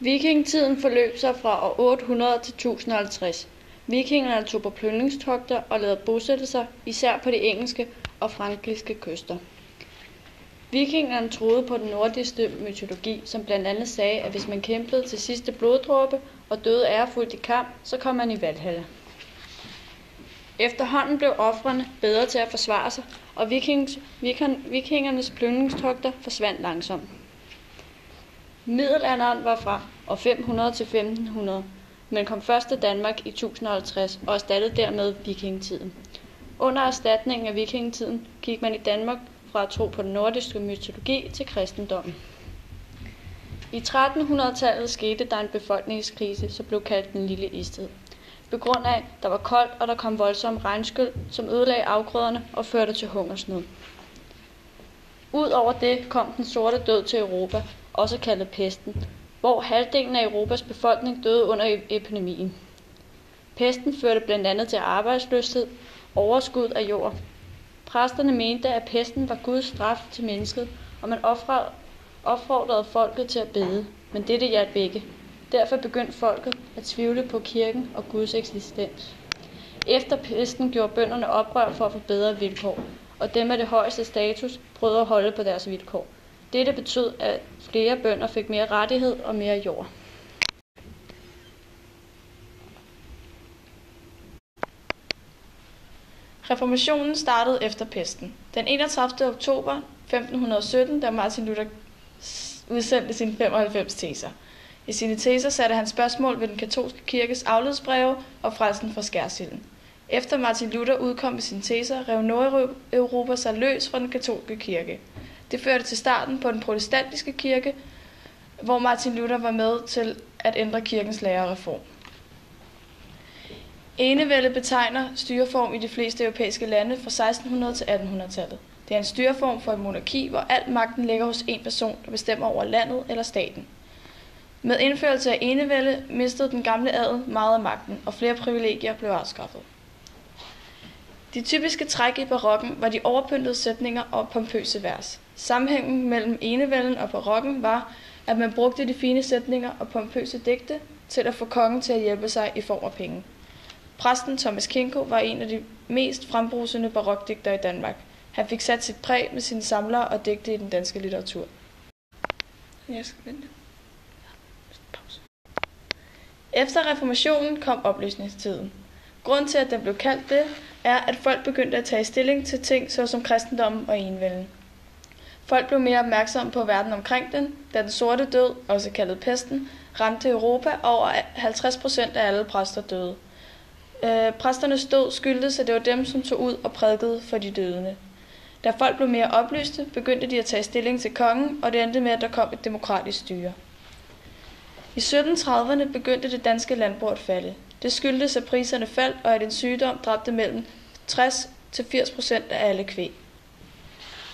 Vikingetiden forløb sig fra år 800 til 1050. Vikingerne tog på plyndringstogter og lavede bosættelser, især på de engelske og frankiske kyster. Vikingerne troede på den nordiske mytologi, som blandt andet sagde, at hvis man kæmpede til sidste bloddråbe og døde ærefuldt i kamp, så kom man i Valhalla. Efterhånden blev ofrene bedre til at forsvare sig, og vikingernes plyndringstogter forsvandt langsomt. Middelalderen var fra år 500 til 1500, men kom først til Danmark i 1050 og erstattede dermed vikingetiden. Under erstatningen af vikingetiden gik man i Danmark fra at tro på den nordiske mytologi til kristendommen. I 1300-tallet skete der en befolkningskrise, som blev kaldt den lille istid. På grund af, der var koldt, og der kom voldsomme regnskyl, som ødelagde afgrøderne og førte til hungersnød. Udover det kom den sorte død til Europa, også kaldet pesten, hvor halvdelen af Europas befolkning døde under epidemien. Pesten førte blandt andet til arbejdsløshed, overskud af jord. Præsterne mente, at pesten var Guds straf til mennesket, og man opfordrede folket til at bede, men dette hjalp ikke. Derfor begyndte folket at tvivle på kirken og Guds eksistens. Efter pesten gjorde bønderne oprør for at få bedre vilkår, og dem med det højeste status prøvede at holde på deres vilkår. Dette betød, at flere bønder fik mere rettighed og mere jord. Reformationen startede efter pesten. Den 31. oktober 1517, da Martin Luther udsendte sine 95 teser. I sine teser satte han spørgsmål ved den katolske kirkes afladsbreve og frelsen fra skærsilden. Efter Martin Luther udkom med sine teser, rev Nordeuropa sig løs fra den katolske kirke. Det førte til starten på den protestantiske kirke, hvor Martin Luther var med til at ændre kirkens lære og reform. Enevælde betegner styreform i de fleste europæiske lande fra 1600 til 1800-tallet. Det er en styreform for et monarki, hvor al magten ligger hos en person, der bestemmer over landet eller staten. Med indførelse af enevælde mistede den gamle adel meget af magten, og flere privilegier blev afskaffet. De typiske træk i barokken var de overpyntede sætninger og pompøse vers. Sammenhængen mellem enevælden og barokken var, at man brugte de fine sætninger og pompøse digte til at få kongen til at hjælpe sig i form af penge. Præsten Thomas Kinko var en af de mest frembrusende barokdigtere i Danmark. Han fik sat sit præg med sine samlere og digte i den danske litteratur. Efter reformationen kom oplysningstiden. Grunden til, at den blev kaldt det, er, at folk begyndte at tage stilling til ting såsom kristendommen og enevælden. Folk blev mere opmærksomme på verden omkring den, da den sorte død, også kaldet pesten, ramte Europa, og over 50% af alle præster døde. Præsternes død skyldtes, at det var dem, som tog ud og prædikede for de døende. Da folk blev mere oplyste, begyndte de at tage stilling til kongen, og det endte med, at der kom et demokratisk styre. I 1730'erne begyndte det danske landbrug at falde. Det skyldtes, at priserne faldt, og at en sygdom dræbte mellem 60-80% af alle kvæg.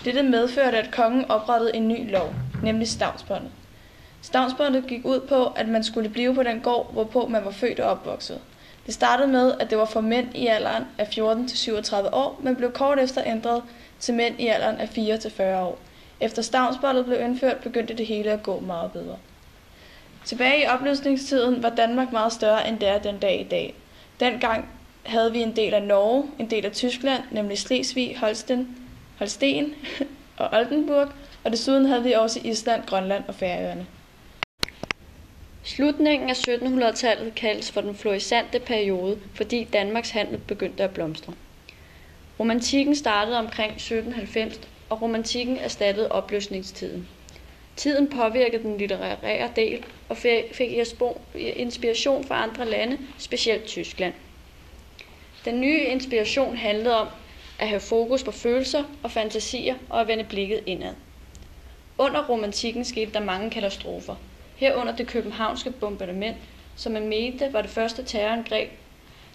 Dette medførte, at kongen oprettede en ny lov, nemlig stavnsbåndet. Stavnsbåndet gik ud på, at man skulle blive på den gård, hvorpå man var født og opvokset. Det startede med, at det var for mænd i alderen af 14 til 37 år, men blev kort efter ændret til mænd i alderen af 4 til 40 år. Efter stavnsbåndet blev indført, begyndte det hele at gå meget bedre. Tilbage i oplysningstiden var Danmark meget større, end det er den dag i dag. Dengang havde vi en del af Norge, en del af Tyskland, nemlig Slesvig, Holsten og Oldenburg, og desuden havde vi også Island, Grønland og Færøerne. Slutningen af 1700-tallet kaldes for den florissante periode, fordi Danmarks handel begyndte at blomstre. Romantikken startede omkring 1790, og romantikken erstattede oplysningstiden. Tiden påvirkede den litterære del og fik inspiration fra andre lande, specielt Tyskland. Den nye inspiration handlede om at have fokus på følelser og fantasier og at vende blikket indad. Under romantikken skete der mange katastrofer. Herunder det københavnske bombardement, som man mente var det første terrorangreb.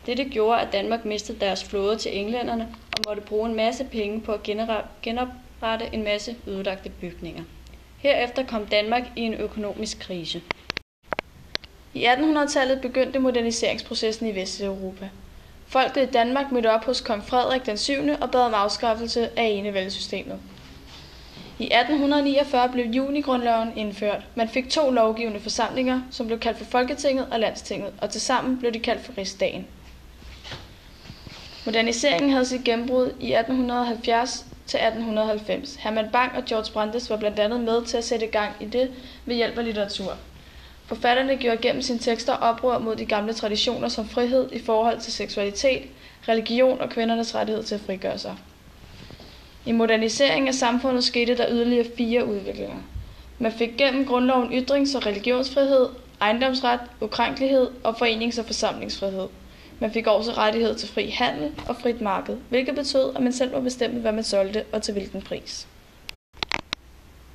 Dette gjorde, at Danmark mistede deres flåde til englænderne og måtte bruge en masse penge på at genoprette en masse ødelagte bygninger. Herefter kom Danmark i en økonomisk krise. I 1800-tallet begyndte moderniseringsprocessen i Vesteuropa. Folket i Danmark mødte op hos kong Frederik den 7. og bad om afskaffelse af enevældesystemet. I 1849 blev junigrundloven indført. Man fik 2 lovgivende forsamlinger, som blev kaldt for Folketinget og Landstinget, og tilsammen blev de kaldt for Rigsdagen. Moderniseringen havde sit gennembrud i 1870 til 1890. Herman Bang og George Brandes var blandt andet med til at sætte i gang i det ved hjælp af litteratur. Forfatterne gjorde gennem sine tekster oprør mod de gamle traditioner som frihed i forhold til seksualitet, religion og kvindernes rettighed til at frigøre sig. I moderniseringen af samfundet skete der yderligere 4 udviklinger. Man fik gennem grundloven ytrings- og religionsfrihed, ejendomsret, ukrænkelighed og forenings- og forsamlingsfrihed. Man fik også rettighed til fri handel og frit marked, hvilket betød, at man selv må bestemme, hvad man solgte og til hvilken pris.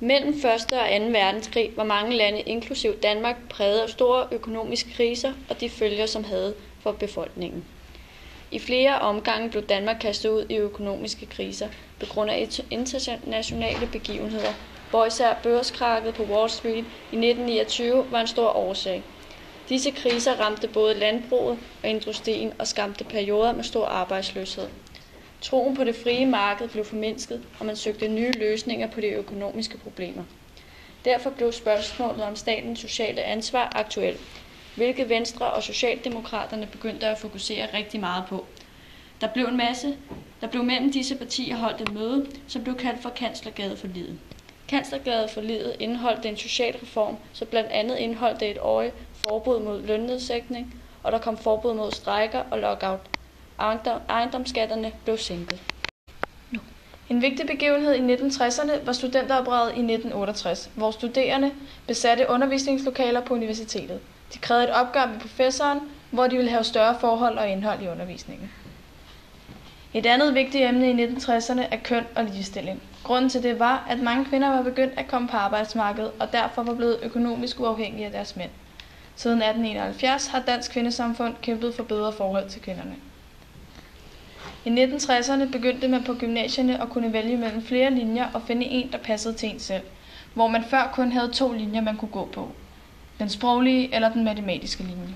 Mellem 1. og 2. verdenskrig var mange lande, inklusiv Danmark, præget af store økonomiske kriser og de følger, som havde for befolkningen. I flere omgange blev Danmark kastet ud i økonomiske kriser på grund af internationale begivenheder, hvor især børskrakket på Wall Street i 1929 var en stor årsag. Disse kriser ramte både landbruget og industrien og skabte perioder med stor arbejdsløshed. Troen på det frie marked blev formindsket, og man søgte nye løsninger på de økonomiske problemer. Derfor blev spørgsmålet om statens sociale ansvar aktuelt, hvilket Venstre og Socialdemokraterne begyndte at fokusere rigtig meget på. Der blev mellem disse partier holdt et møde, som blev kaldt for Kanslergadeforliget. Kanslergadeforliget indeholdt en social reform, som blandt andet indeholdt et årigt forbud mod lønnedsættelse, og der kom forbud mod strejker og lockout. Ejendomsskatterne blev sænket. En vigtig begivenhed i 1960'erne var studenteroprøret i 1968, hvor studerende besatte undervisningslokaler på universitetet. De krævede et opgør med professoren, hvor de ville have større forhold og indhold i undervisningen. Et andet vigtigt emne i 1960'erne er køn og ligestilling. Grunden til det var, at mange kvinder var begyndt at komme på arbejdsmarkedet og derfor var blevet økonomisk uafhængige af deres mænd. Siden 1871 har Dansk Kvindesamfund kæmpet for bedre forhold til kvinderne. I 1960'erne begyndte man på gymnasierne at kunne vælge mellem flere linjer og finde en, der passede til en selv, hvor man før kun havde 2 linjer, man kunne gå på. Den sproglige eller den matematiske linje.